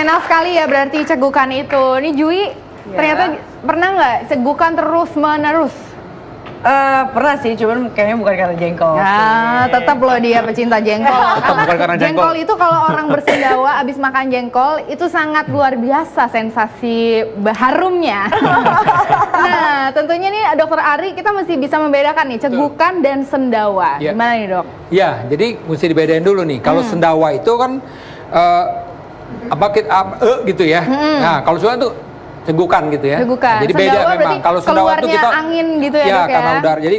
Fenomenal sekali ya berarti cegukan itu. Ini Jui, ternyata pernah nggak cegukan terus menerus? Pernah sih, cuman kayaknya bukan karena jengkol. Ya, tetap loh dia pecinta jengkol. Tetap bukan karena Jengkol itu kalau orang bersendawa abis makan jengkol itu sangat luar biasa sensasi harumnya. Nah, tentunya nih Dokter Ari kita mesti bisa membedakan nih cegukan dan sendawa. Gimana nih Dok? Ya, jadi mesti dibedain dulu nih. Kalau sendawa itu kan gitu ya. Nah, kalau sendawa itu cegukan gitu ya. Cegukan. Jadi beda memang. Kalau sendawa itu kita angin gitu ya, Dok, karena udara. Jadi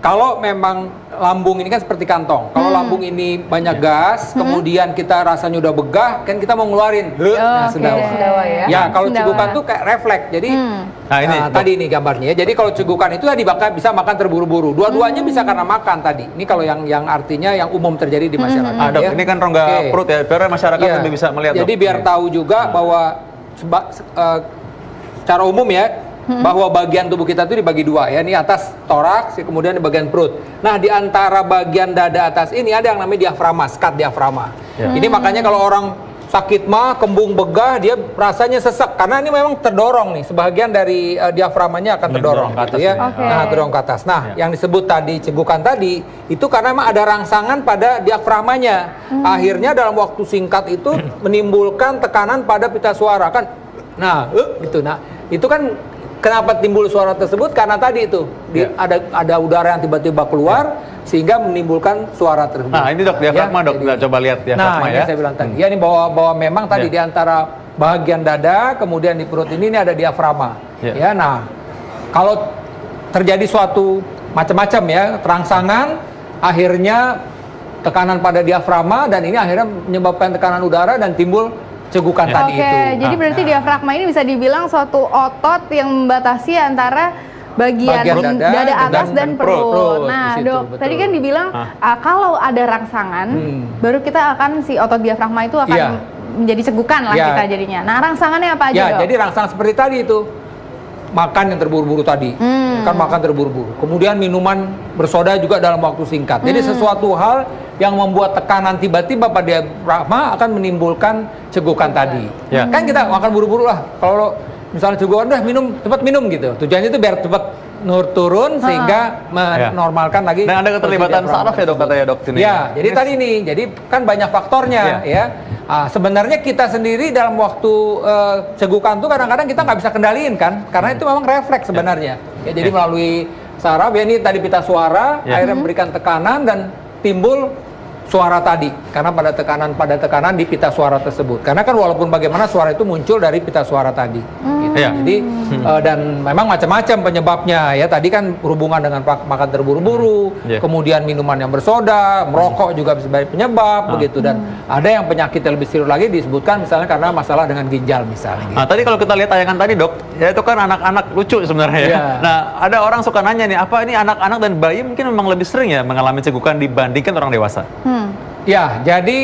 kalau memang lambung ini kan seperti kantong. Kalau lambung ini banyak gas, kemudian kita rasanya udah begah, kan kita mau ngeluarin. Nah, sendawa. Ya, kalau cegukan tuh kayak refleks. Jadi nah ini tadi ini gambarnya ya. Jadi kalau cegukan itu tadi bisa makan terburu-buru. Dua-duanya bisa karena makan tadi. Ini kalau yang artinya yang umum terjadi di masyarakat. Dok, ini kan rongga perut ya. Biar masyarakat lebih bisa melihat. Jadi biar tahu juga bahwa secara umum ya, bahwa bagian tubuh kita itu dibagi dua ya, ini atas toraks, kemudian di bagian perut. Nah, di antara bagian dada atas ini ada yang namanya diafragma, skat diafragma. Ini makanya kalau orang sakit mah, kembung begah, dia rasanya sesek karena ini memang terdorong nih, sebagian dari diafragmanya akan terdorong gitu ya. Nah, terdorong ke atas. Nah, yang disebut tadi cegukan tadi itu karena memang ada rangsangan pada diafragmanya. Akhirnya dalam waktu singkat itu menimbulkan tekanan pada pita suara kan. Nah, gitu. Nah, itu kan kenapa timbul suara tersebut karena tadi itu ada udara yang tiba-tiba keluar sehingga menimbulkan suara tersebut. Nah, ini Dok diafragma Dok, coba lihat diafragma ya. Nah, saya bilang tadi. Ya, ini bahwa memang tadi di antara bagian dada kemudian di perut ini ada diafragma. Ya, nah, kalau terjadi suatu macam-macam ya, rangsangan akhirnya tekanan pada diafragma dan ini akhirnya menyebabkan tekanan udara dan timbul cegukan tadi itu. Jadi berarti diafragma ini bisa dibilang suatu otot yang membatasi antara bagian dada atas dan perut. Nah, Dok, tadi kan dibilang kalau ada rangsangan, baru kita akan si otot diafragma itu akan menjadi cegukan lah kita jadinya. Nah, rangsangannya apa aja, Dok? Jadi rangsangan seperti tadi itu. Makan yang terburu-buru tadi, kan makan terburu-buru. Kemudian minuman bersoda juga dalam waktu singkat. Jadi sesuatu hal yang membuat tekanan tiba-tiba pada diafragma akan menimbulkan cegukan tadi. Kan kita makan buru-buru lah. Kalau misalnya cegukan udah cepat minum gitu. Tujuannya itu biar cepat turun sehingga menormalkan lagi. Dan ada keterlibatan saraf ya Dok katanya Dok sini. Ya, jadi tadi nih, jadi kan banyak faktornya ya. Sebenarnya kita sendiri dalam waktu cegukan tuh kadang-kadang kita nggak bisa kendaliin kan, karena itu memang refleks sebenarnya. Ya, jadi melalui saraf ya, ini tadi pita suara akhirnya memberikan tekanan dan timbul suara tadi karena pada tekanan di pita suara tersebut. Karena kan walaupun bagaimana suara itu muncul dari pita suara tadi. Gitu. Jadi dan memang macam-macam penyebabnya ya. Tadi kan berhubungan dengan makan terburu-buru, kemudian minuman yang bersoda, merokok juga bisa sebagai penyebab begitu, dan ada yang penyakit yang lebih serius lagi disebutkan misalnya karena masalah dengan ginjal misalnya. Nah, tadi kalau kita lihat tayangan tadi Dok, ya itu kan anak-anak lucu sebenarnya ya. Nah, ada orang suka nanya nih, apa ini anak-anak dan bayi mungkin memang lebih sering ya mengalami cegukan dibandingkan orang dewasa? Ya, jadi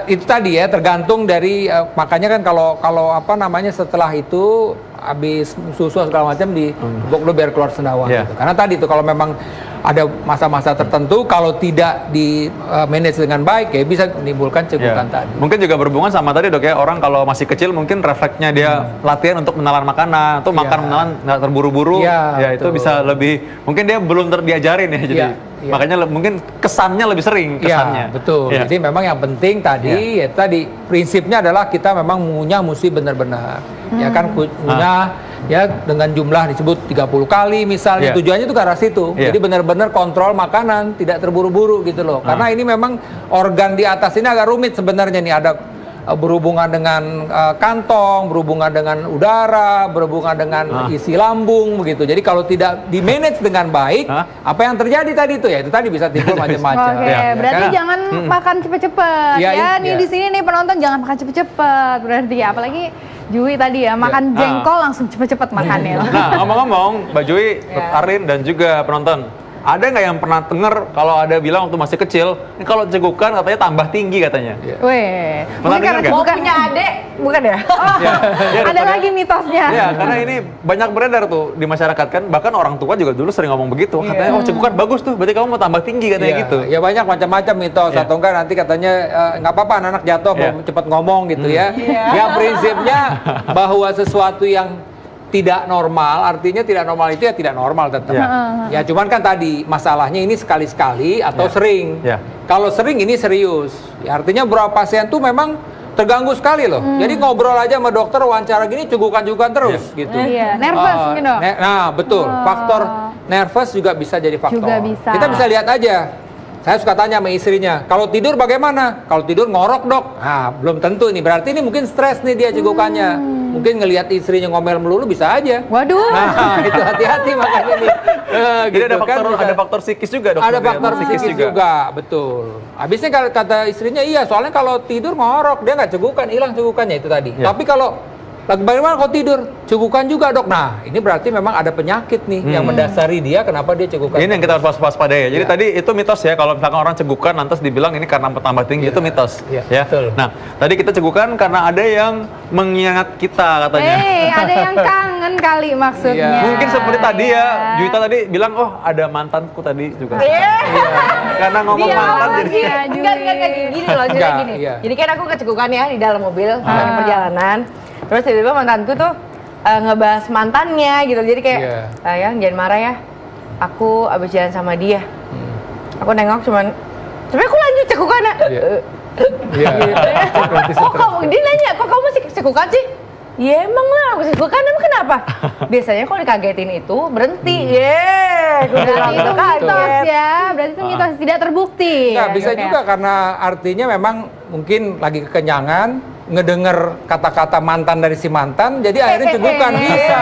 itu tadi ya tergantung dari makanya kan kalau apa namanya setelah itu habis susu segala macam di dulu biar keluar sendawa gitu. Karena tadi itu kalau memang ada masa-masa tertentu kalau tidak di manage dengan baik ya bisa menimbulkan cegukan tadi. Mungkin juga berhubungan sama tadi Dok ya, orang kalau masih kecil mungkin refleksnya dia latihan untuk menelan makanan atau makan menelan nggak terburu-buru. Ya itu bisa lebih, mungkin dia belum diajarin ya jadi. Makanya mungkin kesannya lebih sering kesannya. Betul. Jadi memang yang penting tadi ya tadi prinsipnya adalah kita memang mengunyah mesti benar-benar. Ya kan kunyah ya dengan jumlah disebut 30 kali misalnya. Tujuannya itu ke arah situ. Jadi benar-benar kontrol makanan, tidak terburu-buru gitu loh. Karena ini memang organ di atas ini agak rumit sebenarnya nih, ada berhubungan dengan kantong, berhubungan dengan udara, berhubungan dengan isi lambung begitu. Jadi kalau tidak di manage dengan baik, apa yang terjadi tadi itu ya itu tadi bisa timbul macam-macam. Berarti jangan makan cepet-cepet ya. Nih di sini nih penonton jangan makan cepet-cepet berarti ya, apalagi Jui tadi ya makan jengkol langsung cepet-cepet makannya. Nah, ngomong-ngomong Mbak Jui, Arin dan juga penonton, Ada nggak yang pernah dengar kalau ada bilang waktu masih kecil, ini kalau cegukan katanya tambah tinggi katanya? Weh, pernah dengar nggak? Mau punya adik, bukan ya? Ada lagi mitosnya. Ya, karena ini banyak beredar tuh di masyarakat kan, bahkan orang tua juga dulu sering ngomong begitu, katanya oh cegukan bagus tuh, berarti kamu mau tambah tinggi katanya gitu. Ya banyak macam-macam mitos, atau enggak nanti katanya nggak apa-apa anak jatuh mau cepat ngomong gitu ya. Ya prinsipnya bahwa sesuatu yang tidak normal, artinya tidak normal itu ya tidak normal tetap. Ya cuman kan tadi masalahnya ini sekali-sekali atau sering. Kalau sering ini serius. Ya, artinya beberapa pasien tuh memang terganggu sekali loh. Jadi ngobrol aja sama dokter, wawancara gini cugukan-cugukan terus gitu. Nervous mungkin dok. Nah betul, faktor nervous juga bisa jadi faktor. Juga bisa. Kita bisa lihat aja. Saya suka tanya sama istrinya, kalau tidur bagaimana? Kalau tidur ngorok dok. Nah, belum tentu ini. Berarti ini mungkin stres nih dia cegukannya. Mungkin ngelihat istrinya ngomel melulu bisa aja. Waduh. Nah, itu hati-hati makanya nih. Jadi ada faktor psikis juga dok. Ada faktor psikis juga, betul. Habisnya kata istrinya iya, soalnya kalau tidur ngorok dia nggak cegukan, hilang cegukannya itu tadi. Tapi kalau bagaimana kalau tidur? Cegukan juga dok. Nah, ini berarti memang ada penyakit nih yang mendasari dia kenapa dia cegukan. Ini yang kita harus waspadai ya. Jadi tadi itu mitos ya, kalau misalkan orang cegukan lantas dibilang ini karena tambah tinggi, itu mitos. Ya. Betul. Nah, tadi kita cegukan karena ada yang mengingat kita katanya. Ada yang kangen kali maksudnya. Mungkin seperti tadi ya, Juwita tadi bilang, oh ada mantanku tadi juga. Karena ngomong mantan jadi. Enggak gini loh, gini. Jadi kan aku kecegukan ya di dalam mobil, dalam perjalanan. Terus tiba-tiba mantanku tuh ngebahas mantannya gitu, jadi kayak sayang jangan marah ya, aku abis jalan sama dia. Aku nengok cuman, tapi aku lanjut cekukannya. Kok kamu, dia nanya, kok kamu masih cekukan sih? Ya emang lah, aku cekukan, emang kenapa? Biasanya kalau dikagetin itu berhenti. Berarti itu mitos ya, berarti itu mitos tidak terbukti. Nah, bisa juga karena artinya memang mungkin lagi kekenyangan, ngedenger kata-kata mantan dari si mantan, jadi akhirnya cegukan bisa.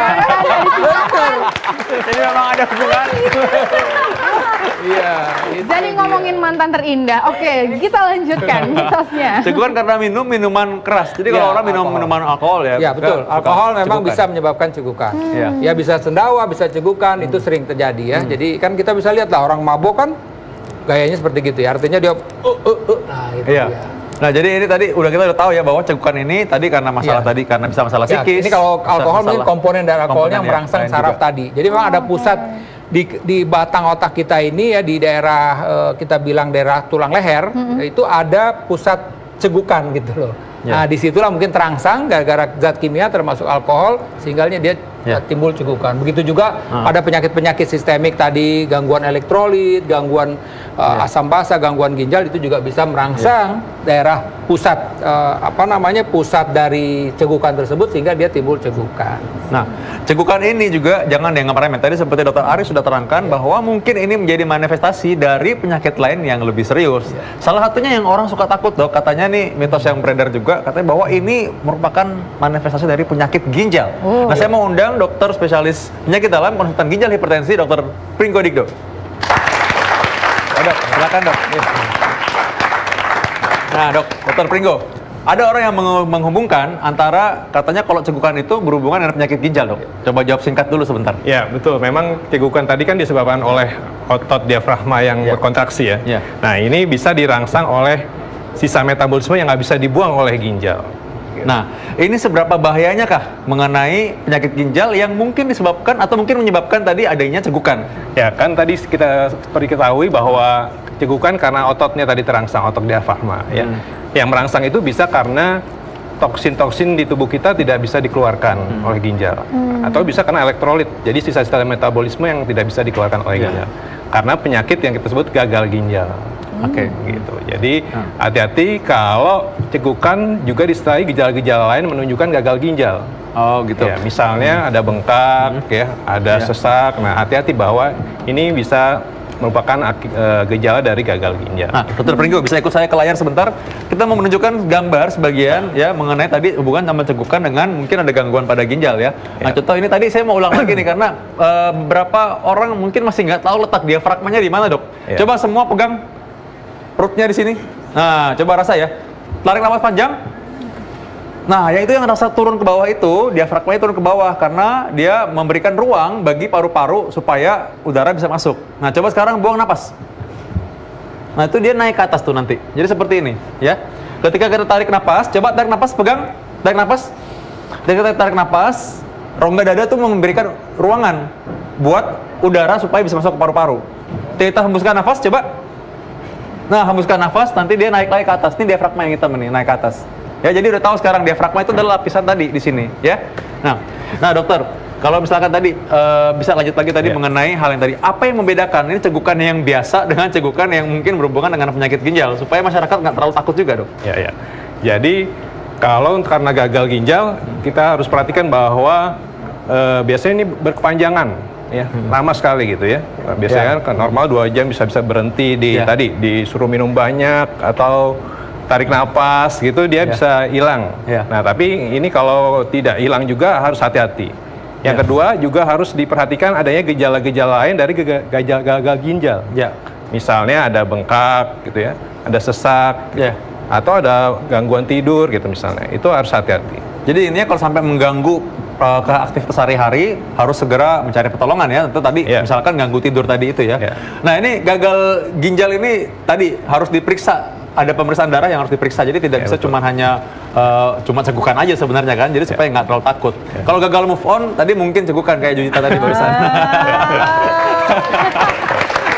Jadi memang ada hubungan. Jadi ngomongin mantan terindah. Oke, kita lanjutkan mitosnya. Cegukan karena minum minuman keras. Jadi kalau orang minum minuman alkohol ya. Ya betul. Alkohol memang bisa menyebabkan cegukan. Ya bisa sendawa, bisa cegukan, itu sering terjadi ya. Jadi kan kita bisa lihat lah orang mabuk kan gayanya seperti gitu ya. Artinya dia nah itu dia. Nah, jadi ini tadi kita udah tahu ya bahwa cegukan ini tadi karena masalah karena bisa masalah psikis. Ini kalau alkohol mungkin komponen dari alkoholnya yang merangsang saraf tadi. Jadi memang ada pusat di batang otak kita ini ya, di daerah kita bilang daerah tulang leher, itu ada pusat cegukan gitu loh. Nah, disitulah mungkin terangsang gara-gara zat kimia termasuk alkohol, sehingga dia timbul cegukan. Begitu juga pada penyakit-penyakit sistemik tadi, gangguan elektrolit, gangguan asam basa, gangguan ginjal, itu juga bisa merangsang daerah pusat pusat dari cegukan tersebut sehingga dia timbul cegukan. Nah, cegukan ini juga jangan dianggap remeh. Tadi seperti Dr. Aris sudah terangkan bahwa mungkin ini menjadi manifestasi dari penyakit lain yang lebih serius. Salah satunya yang orang suka takut dok, katanya nih mitos yang beredar juga, katanya bahwa ini merupakan manifestasi dari penyakit ginjal. Nah, saya mau undang dokter spesialis penyakit dalam konsultan ginjal hipertensi, Dr. Pringgo Digdo. Dok, silakan dok. Nah, Dr. Pringgo, ada orang yang menghubungkan antara katanya kalau cegukan itu berhubungan dengan penyakit ginjal, dok. Coba jawab singkat dulu sebentar. Ya, betul. Memang cegukan tadi kan disebabkan oleh otot diafragma yang berkontraksi ya. Nah, ini bisa dirangsang oleh sisa metabolisme yang nggak bisa dibuang oleh ginjal. Nah, ini seberapa bahayanya kah mengenai penyakit ginjal yang mungkin disebabkan atau mungkin menyebabkan tadi adanya cegukan? Ya, kan tadi kita seperti ketahui bahwa cegukan karena ototnya tadi terangsang, otot diafragma ya. Yang merangsang itu bisa karena toksin-toksin di tubuh kita tidak bisa dikeluarkan oleh ginjal. Atau bisa karena elektrolit. Jadi sisa-sisa metabolisme yang tidak bisa dikeluarkan oleh ginjal. Karena penyakit yang kita sebut gagal ginjal. Gitu. Jadi hati-hati kalau cegukan juga disertai gejala-gejala lain menunjukkan gagal ginjal. Oh gitu. Ya, misalnya ada bengkak, ya, ada sesak. Nah, hati-hati bahwa ini bisa merupakan gejala dari gagal ginjal. Nah, Dr. Pringgo bisa ikut saya ke layar sebentar. Kita mau menunjukkan gambar sebagian ya mengenai tadi hubungan sama cegukan dengan mungkin ada gangguan pada ginjal ya. Nah, contoh ini tadi saya mau ulang lagi nih karena beberapa orang mungkin masih nggak tahu letak diafragmanya di mana, dok. Coba semua pegang perutnya di sini. Nah, coba rasa ya. Tarik napas panjang. Nah, yang itu yang rasa turun ke bawah itu, diafragmanya turun ke bawah karena dia memberikan ruang bagi paru-paru supaya udara bisa masuk. Nah, coba sekarang buang napas. Nah, itu dia naik ke atas tuh nanti. Jadi seperti ini, ya. Ketika kita tarik napas, coba tarik napas, pegang, tarik napas. Ketika tarik napas, rongga dada tuh memberikan ruangan buat udara supaya bisa masuk ke paru-paru. Kita hembuskan nafas, coba. Nah, hembuskan nafas, nanti dia naik lagi ke atas. Ini diafragma yang hitam ini, naik ke atas. Ya, jadi udah tahu sekarang diafragma itu adalah lapisan tadi di sini, ya. Nah dokter, kalau misalkan tadi bisa lanjut lagi tadi mengenai hal yang tadi, apa yang membedakan ini cegukan yang biasa dengan cegukan yang mungkin berhubungan dengan penyakit ginjal supaya masyarakat nggak terlalu takut juga, Dok? Ya. Jadi kalau karena gagal ginjal, kita harus perhatikan bahwa biasanya ini berkepanjangan, ya, lama sekali gitu ya. Biasanya kan normal 2 jam bisa berhenti di tadi disuruh minum banyak atau tarik napas gitu dia bisa hilang. Nah, tapi ini kalau tidak hilang juga harus hati-hati. Yang kedua juga harus diperhatikan adanya gejala-gejala lain dari gagal ginjal. Misalnya ada bengkak gitu ya, ada sesak, atau ada gangguan tidur gitu misalnya. Itu harus hati-hati. Jadi intinya kalau sampai mengganggu ke aktivitas sehari-hari harus segera mencari pertolongan ya. Itu tadi misalkan ganggu tidur tadi itu ya. Nah, ini gagal ginjal ini tadi harus diperiksa. Ada pemeriksaan darah yang harus diperiksa, jadi tidak bisa cuma hanya cuma cegukan aja sebenarnya kan, jadi supaya nggak terlalu takut. Kalau gagal move on, tadi mungkin cegukan kayak Judita tadi barusan.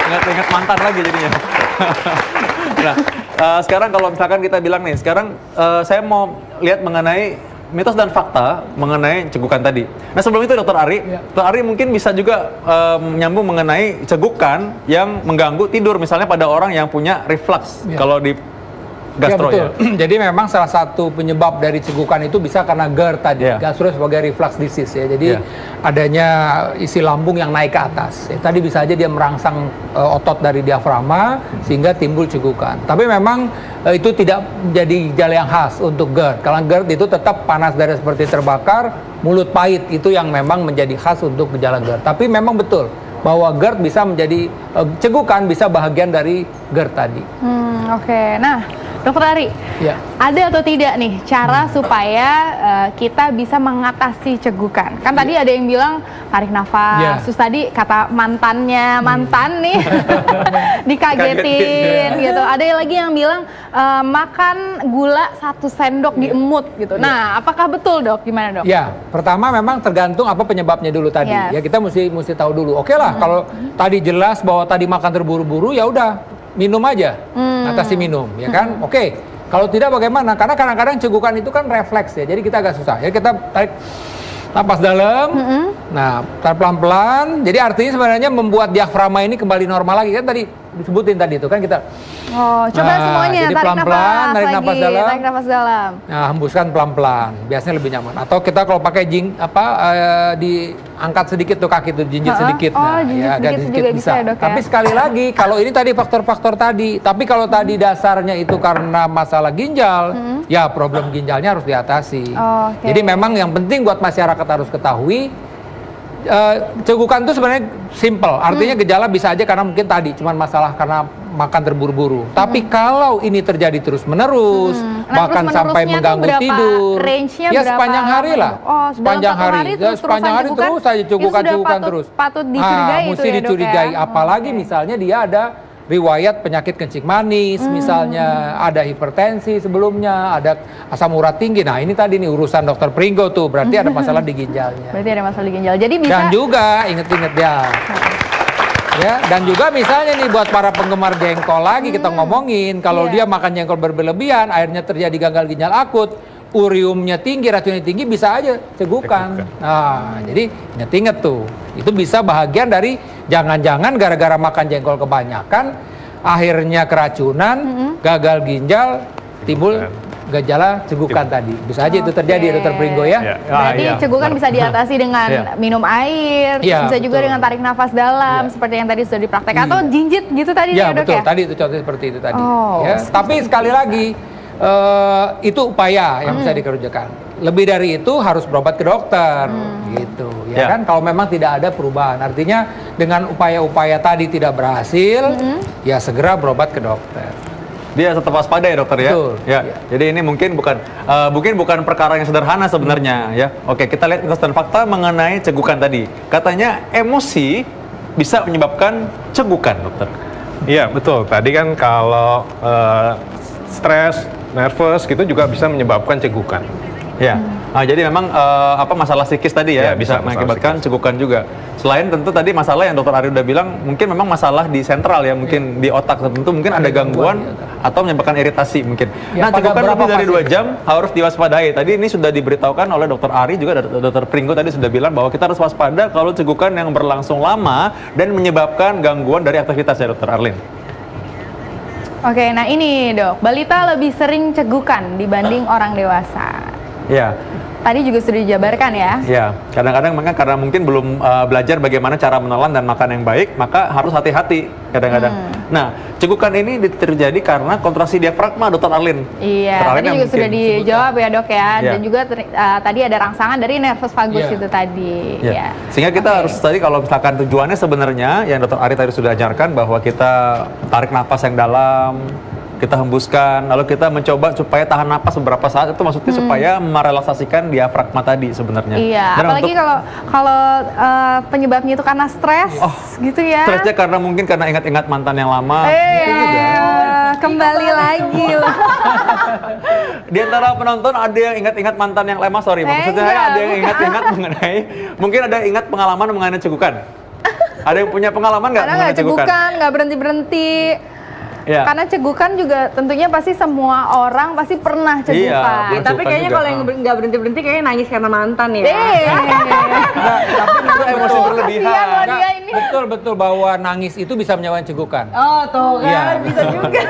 Nggak ingat mantan lagi jadinya. Nah, sekarang kalau misalkan kita bilang nih, sekarang saya mau lihat mengenai mitos dan fakta mengenai cegukan tadi. Nah, sebelum itu Dr. Ari, Dr. Ari mungkin bisa juga menyambung mengenai cegukan yang mengganggu tidur, misalnya pada orang yang punya reflux kalau di gastro ya. Jadi memang salah satu penyebab dari cegukan itu bisa karena GERD tadi, gastro sebagai reflux disease ya. Jadi adanya isi lambung yang naik ke atas. Tadi bisa aja dia merangsang otot dari diafragma sehingga timbul cegukan. Tapi memang itu tidak menjadi gejala yang khas untuk GERD. Kalau GERD itu tetap panas darah seperti terbakar, mulut pahit, itu yang memang menjadi khas untuk gejala GERD. Tapi memang betul bahwa GERD bisa menjadi cegukan bisa bahagian dari GERD tadi. Oke. Nah, Dokter Ari, ada atau tidak nih cara supaya kita bisa mengatasi cegukan? Kan tadi ada yang bilang tarik nafas, terus tadi kata mantan nih dikagetin gitu. Ada lagi yang bilang makan gula 1 sendok diemut gitu. Nah, apakah betul, Dok? Gimana, Dok? Ya, pertama memang tergantung apa penyebabnya dulu tadi. Ya, kita mesti tahu dulu. Oke lah, kalau tadi jelas bahwa tadi makan terburu-buru, ya udah minum aja, atasi minum, ya kan? Oke. Kalau tidak bagaimana? Karena kadang-kadang cegukan itu kan refleks ya, jadi kita agak susah. Ya kita tarik napas dalam, nah tarik pelan-pelan. Jadi artinya sebenarnya membuat diafragma ini kembali normal lagi kan tadi disebutin tadi itu kan kita. Coba semuanya jadi tarik pelan-pelan, tarik napas dalam. Tarik napas dalam. Nah, hembuskan pelan-pelan. Biasanya lebih nyaman. Atau kita kalau pakai diangkat sedikit tuh kaki tuh, jinjit sedikit. Jinjit sedikit bisa. Ya, Dok, tapi sekali lagi, kalau ini tadi faktor-faktor tadi. Tapi kalau tadi dasarnya itu karena masalah ginjal, ya problem ginjalnya harus diatasi. Jadi memang yang penting buat masyarakat harus ketahui, cegukan itu sebenarnya simple. Artinya gejala bisa aja karena mungkin tadi cuman masalah karena makan terburu-buru. Tapi kalau ini terjadi terus-menerus, bahkan sampai mengganggu tidur, ya sepanjang hari lah. Sepanjang hari terus saja cegukan terus. Patut dicurigai mesti dicurigai. Apalagi misalnya dia ada riwayat penyakit kencing manis, misalnya ada hipertensi sebelumnya, ada asam urat tinggi. Nah, ini tadi nih urusan Dokter Pringgo tuh, berarti ada masalah di ginjalnya. Berarti ada masalah di ginjal. Jadi bisa. Dan juga inget-inget ya, dan juga misalnya nih buat para penggemar jengkol lagi kita ngomongin, kalau dia makan jengkol berlebihan, akhirnya terjadi gagal ginjal akut, uriumnya tinggi, racunnya tinggi, bisa aja cegukan. Nah, jadi inget-inget tuh, itu bisa bahagian dari jangan-jangan gara-gara makan jengkol kebanyakan, akhirnya keracunan, gagal ginjal, timbul gejala cegukan tadi. Bisa aja itu terjadi, Dokter Pringgo ya. Berarti cegukan bisa diatasi dengan minum air, bisa juga dengan tarik nafas dalam, seperti yang tadi sudah dipraktek, atau jinjit gitu tadi ya, Dok, betul. Tadi itu contoh seperti itu tadi. Tapi sekali lagi, itu upaya yang bisa dikerjakan. Lebih dari itu harus berobat ke dokter, gitu. Ya kan, kalau memang tidak ada perubahan, artinya dengan upaya-upaya tadi tidak berhasil, ya segera berobat ke dokter. dia tetap waspada ya dokter ya. Betul. Ya. Jadi ini mungkin bukan perkara yang sederhana sebenarnya ya. Oke, kita lihat mitos dan fakta mengenai cegukan tadi. Katanya emosi bisa menyebabkan cegukan, dokter. Iya, betul. Tadi kan kalau stres, nervous gitu juga bisa menyebabkan cegukan. Ya, jadi memang masalah psikis tadi ya, bisa mengakibatkan cegukan juga. Selain tentu tadi masalah yang dokter Ari udah bilang, mungkin memang masalah di sentral ya, mungkin di otak tertentu mungkin ada gangguan atau menyebabkan iritasi mungkin. Nah, cegukan lebih dari 2 jam harus diwaspadai. Tadi ini sudah diberitahukan oleh dokter Ari juga, dokter Pringgo tadi sudah bilang bahwa kita harus waspada kalau cegukan yang berlangsung lama dan menyebabkan gangguan dari aktivitas ya, dokter Arlin. Oke, nah ini dok, balita lebih sering cegukan dibanding orang dewasa. Ya. Tadi juga sudah dijabarkan ya. Ya, kadang-kadang karena mungkin belum belajar bagaimana cara menelan dan makan yang baik, maka harus hati-hati kadang-kadang. Nah, cegukan ini terjadi karena kontraksi diafragma, dokter Arlin. Iya, tadi juga sudah dijawab ya dok ya. Dan juga tadi ada rangsangan dari nervus vagus itu tadi. Ya. Sehingga kita harus tadi kalau misalkan tujuannya sebenarnya yang dokter Ari tadi sudah ajarkan bahwa kita tarik napas yang dalam, kita hembuskan, lalu kita mencoba supaya tahan napas beberapa saat, itu maksudnya supaya merelaksasikan diafragma tadi sebenarnya. Iya, dan apalagi kalau penyebabnya itu karena stres, gitu ya. Stresnya mungkin karena ingat-ingat mantan yang lama, gitu juga. Kembali lagi loh. Di antara penonton ada yang ingat-ingat mantan yang lama, maksudnya ada yang ingat-ingat mengenai, mungkin ada ingat pengalaman mengenai cegukan. Ada yang punya pengalaman nggak mengenai cegukan? Nggak berhenti-berhenti. Ya. Karena cegukan juga tentunya pasti semua orang pasti pernah cegukan. Tapi kayaknya kalau yang nggak berhenti-berhenti kayaknya nangis karena mantan ya. Tapi itu emosi berlebihan. Betul bahwa nangis itu bisa menyebabkan cegukan. Oh tuh kan bisa juga.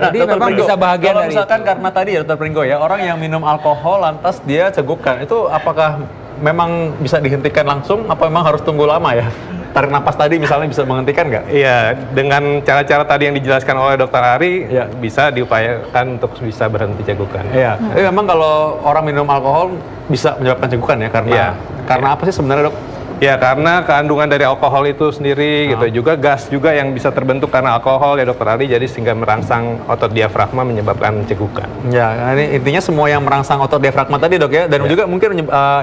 Jadi memang bisa bahagia kalau dari misalkan itu. Karena tadi ya dokter Pringgo ya, orang yang minum alkohol lantas dia cegukan, itu apakah memang bisa dihentikan langsung? Apa memang harus tunggu lama ya? Tarik napas tadi misalnya bisa menghentikan nggak? Iya, dengan cara-cara tadi yang dijelaskan oleh dokter Ari, bisa diupayakan untuk bisa berhenti cegukan. Iya, tapi memang kalau orang minum alkohol bisa menyebabkan cegukan ya, karena apa sih sebenarnya dok? Ya, karena kandungan dari alkohol itu sendiri gitu, juga gas juga yang bisa terbentuk karena alkohol ya dokter Ari, jadi sehingga merangsang otot diafragma menyebabkan cegukan. Ya, ini intinya semua yang merangsang otot diafragma tadi dok ya, dan juga mungkin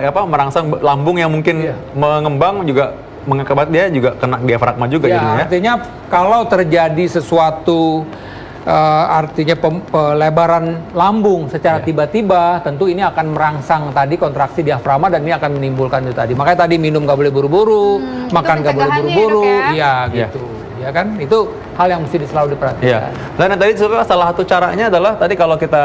merangsang lambung yang mungkin mengembang juga, mengakibat dia juga kena diafragma juga jadinya. Artinya kalau terjadi sesuatu artinya pelebaran lambung secara tiba-tiba, tentu ini akan merangsang tadi kontraksi diafragma dan ini akan menimbulkan itu tadi. Makanya tadi minum nggak boleh buru-buru, makan nggak boleh buru-buru, gitu. Ya kan, itu hal yang mesti selalu diperhatikan. Iya. Dan tadi juga salah satu caranya adalah tadi kalau kita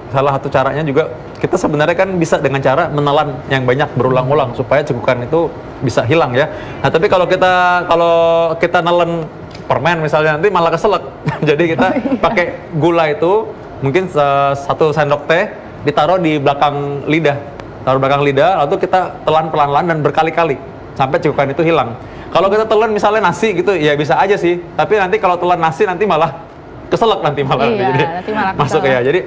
salah satu caranya juga kita sebenarnya kan bisa dengan cara menelan yang banyak berulang-ulang supaya cegukan itu bisa hilang ya. Nah, tapi kalau kita nelen permen misalnya nanti malah keselak. Jadi kita pakai gula itu mungkin 1 sendok teh ditaruh di belakang lidah. Lalu kita telan pelan-pelan dan berkali-kali sampai cegukan itu hilang. Kalau kita telan misalnya nasi gitu, ya bisa aja sih. Tapi nanti kalau telan nasi nanti malah keselak nanti malah masuk ya. Jadi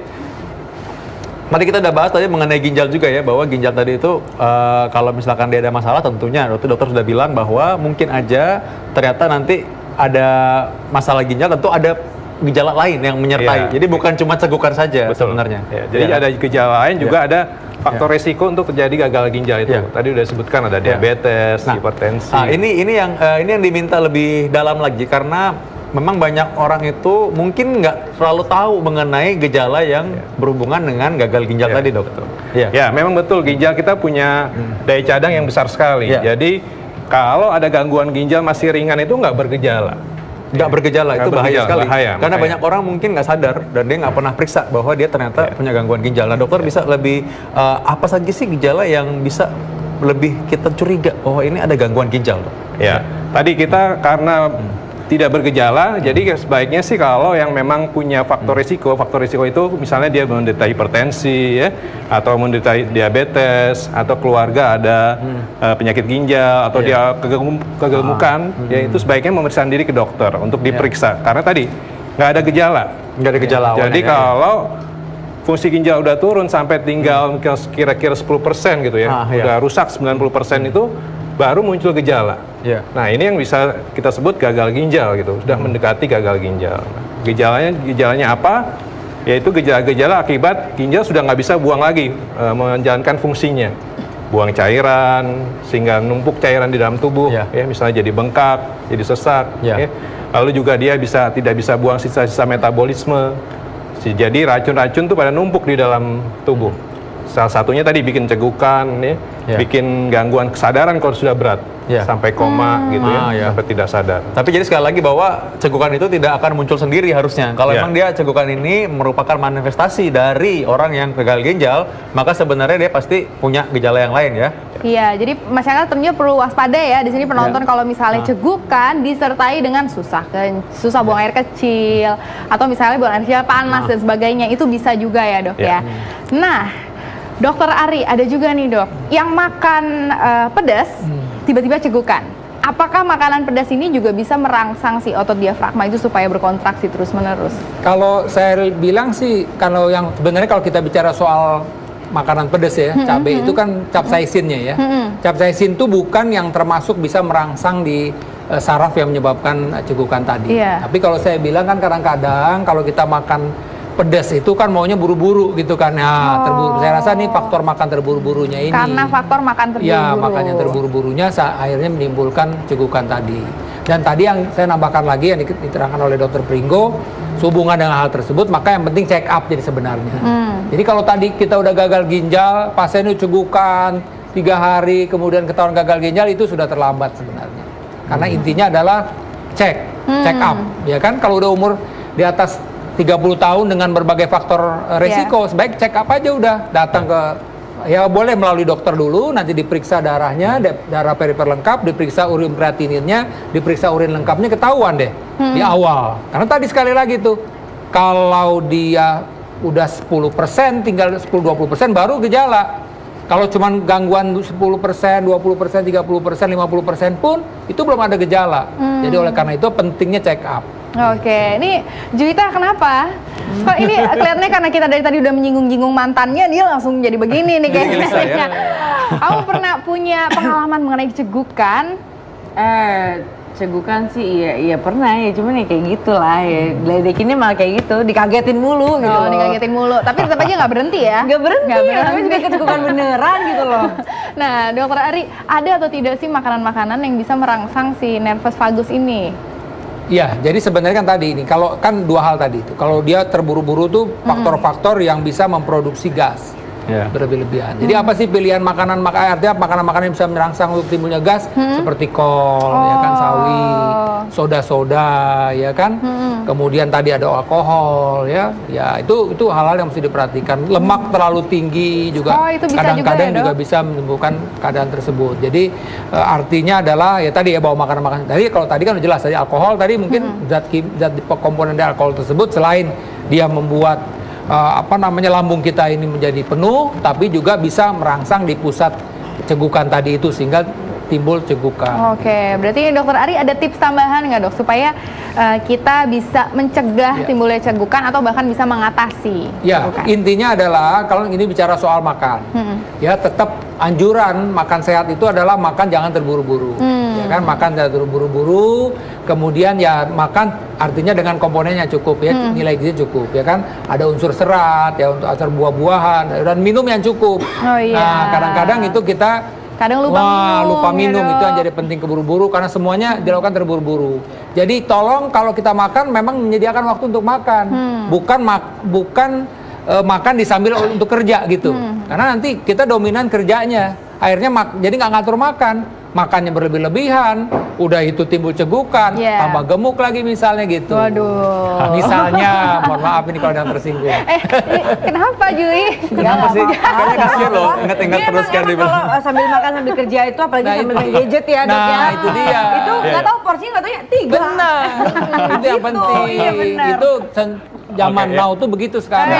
tadi kita udah bahas tadi mengenai ginjal juga ya, bahwa ginjal tadi itu kalau misalkan dia ada masalah tentunya dokter sudah bilang bahwa mungkin aja ternyata nanti ada masalah ginjal, tentu ada gejala lain yang menyertai. Jadi bukan cuma cegukan saja sebenarnya. Jadi ada gejala lain juga, ada faktor resiko untuk terjadi gagal ginjal itu. Tadi udah disebutkan ada diabetes, hipertensi. Ini yang diminta lebih dalam lagi karena memang banyak orang itu mungkin nggak terlalu tahu mengenai gejala yang berhubungan dengan gagal ginjal tadi, dok. Ya, memang betul, ginjal kita punya daya cadang yang besar sekali. Jadi kalau ada gangguan ginjal masih ringan itu nggak bergejala. Nggak bergejala, itu bahaya sekali. Karena banyak orang mungkin nggak sadar dan dia nggak pernah periksa bahwa dia ternyata punya gangguan ginjal. Nah, dokter bisa lebih apa saja sih gejala yang bisa lebih kita curiga bahwa ini ada gangguan ginjal, dok? Ya, tadi kita karena tidak bergejala, jadi sebaiknya sih kalau yang memang punya faktor risiko itu misalnya dia menderita hipertensi ya, atau menderita diabetes, atau keluarga ada penyakit ginjal, atau dia kegemukan, ya itu sebaiknya memeriksakan diri ke dokter untuk diperiksa, karena tadi nggak ada gejala. Nggak ada gejala. Jadi kalau fungsi ginjal udah turun sampai tinggal kira-kira 10% gitu ya, udah rusak 90% itu baru muncul gejala. Nah, ini yang bisa kita sebut gagal ginjal gitu, sudah mendekati gagal ginjal. Gejalanya apa? Yaitu gejala-gejala akibat ginjal sudah nggak bisa buang lagi, menjalankan fungsinya. Buang cairan, sehingga numpuk cairan di dalam tubuh, ya, misalnya jadi bengkak, jadi sesak. Ya. Lalu juga dia tidak bisa buang sisa-sisa metabolisme. Jadi racun-racun itu pada numpuk di dalam tubuh. Salah satunya tadi bikin cegukan, bikin gangguan kesadaran kalau sudah berat, sampai koma gitu sampai tidak sadar. Tapi jadi sekali lagi bahwa cegukan itu tidak akan muncul sendiri harusnya. Kalau memang dia cegukan ini merupakan manifestasi dari orang yang gagal ginjal, maka sebenarnya dia pasti punya gejala yang lain ya. Iya, jadi masyarakat tentunya perlu waspada ya di sini penonton kalau misalnya cegukan disertai dengan susah buang air kecil atau misalnya buang air kecil panas dan sebagainya, itu bisa juga ya dok ya. Nah, Dokter Ari, ada juga nih dok, yang makan pedas tiba-tiba cegukan. Apakah makanan pedas ini juga bisa merangsang si otot diafragma itu supaya berkontraksi terus-menerus? Kalau saya bilang sih, sebenarnya kalau kita bicara soal makanan pedas ya, cabai itu kan capsaisinnya ya. Capsaisin itu bukan yang termasuk bisa merangsang di saraf yang menyebabkan cegukan tadi. Tapi kalau saya bilang kan kadang-kadang kalau kita makan pedas itu kan maunya buru-buru gitu kan. Nah, terburu. Saya rasa nih faktor makan terburu-burunya ini. Karena faktor makan terburu-buru. Ya, makanya terburu-burunya akhirnya menimbulkan cegukan tadi. Dan tadi yang saya nambahkan lagi yang diterangkan oleh Dr. Pringgo, sehubungan dengan hal tersebut, maka yang penting check up jadi sebenarnya. Jadi kalau tadi kita udah gagal ginjal, pasien itu cegukan 3 hari, kemudian ketahuan gagal ginjal, itu sudah terlambat sebenarnya. Karena intinya adalah check up. Ya kan, kalau udah umur di atas 30 tahun dengan berbagai faktor resiko, sebaik check up aja udah, datang ke, ya boleh melalui dokter dulu, nanti diperiksa darahnya, darah perifer lengkap, diperiksa urin kreatininnya, diperiksa urin lengkapnya, ketahuan deh di awal. Karena tadi sekali lagi tuh, kalau dia udah 10%, tinggal 10-20% baru gejala. Kalau cuman gangguan 10%, 20%, 30%, 50% pun, itu belum ada gejala. Jadi oleh karena itu pentingnya check up. Oke, ini Juwita kenapa? Kok ini kelihatannya karena kita dari tadi udah menyinggung-nyinggung mantannya, dia langsung jadi begini nih kayaknya. Kamu pernah punya pengalaman mengenai cegukan? Cegukan sih iya pernah ya, cuman ya kayak gitulah ya, diledekinnya malah kayak gitu, dikagetin mulu gitu. Dikagetin mulu, tapi tetap aja nggak berhenti ya? Nggak berhenti, tapi juga kecegukan beneran gitu loh. Nah, Dokter Ari, ada atau tidak sih makanan-makanan yang bisa merangsang si nervus vagus ini? Ya, jadi sebenarnya kan tadi ini, kalau kan 2 hal tadi itu, kalau dia terburu-buru tuh faktor-faktor yang bisa memproduksi gas. Berlebih-lebihan. Jadi apa sih pilihan artinya makanan-makanan yang bisa merangsang untuk timbulnya gas seperti kol, ya kan, sawi, soda-soda, ya kan. Kemudian tadi ada alkohol, ya itu hal-hal yang mesti diperhatikan. Lemak terlalu tinggi juga kadang-kadang juga bisa menimbulkan keadaan tersebut. Jadi artinya adalah ya tadi ya bawa makanan-makanan. Jadi kalau tadi kan udah jelas tadi alkohol tadi mungkin zat komponen dari alkohol tersebut selain dia membuat lambung kita ini menjadi penuh, tapi juga bisa merangsang di pusat cegukan tadi itu sehingga timbul cegukan. Oke, berarti Dokter Ari ada tips tambahan nggak dok supaya kita bisa mencegah timbulnya cegukan atau bahkan bisa mengatasi? Ya, intinya adalah kalau ini bicara soal makan, ya tetap anjuran makan sehat itu adalah makan jangan terburu-buru, ya kan, makan jangan terburu-buru. Kemudian ya makan artinya dengan komponennya cukup ya, nilai gizi cukup ya kan, ada unsur serat ya, untuk unsur buah-buahan dan minum yang cukup. Nah kadang-kadang itu kita lupa minum itu yang jadi penting keburu-buru karena semuanya dilakukan terburu-buru. Jadi tolong kalau kita makan memang menyediakan waktu untuk makan, bukan makan disambil untuk kerja gitu. Karena nanti kita dominan kerjanya, akhirnya jadi nggak ngatur makannya berlebih-lebihan, udah itu timbul cegukan, tambah gemuk lagi misalnya gitu. Waduh. Misalnya, mohon maaf ini kalau yang tersinggung. Kenapa Jui? Kenapa sih? Kayaknya kasihan loh, ingat-ingat terus kan kalau sambil makan sambil kerja itu apalagi sambil main gadget ya dok ya. Nah itu dia. Itu nggak tahu porsinya nggak tahu ya 3. Benar. Itu yang penting. Iya, benar. Itu zaman now tuh begitu sekarang.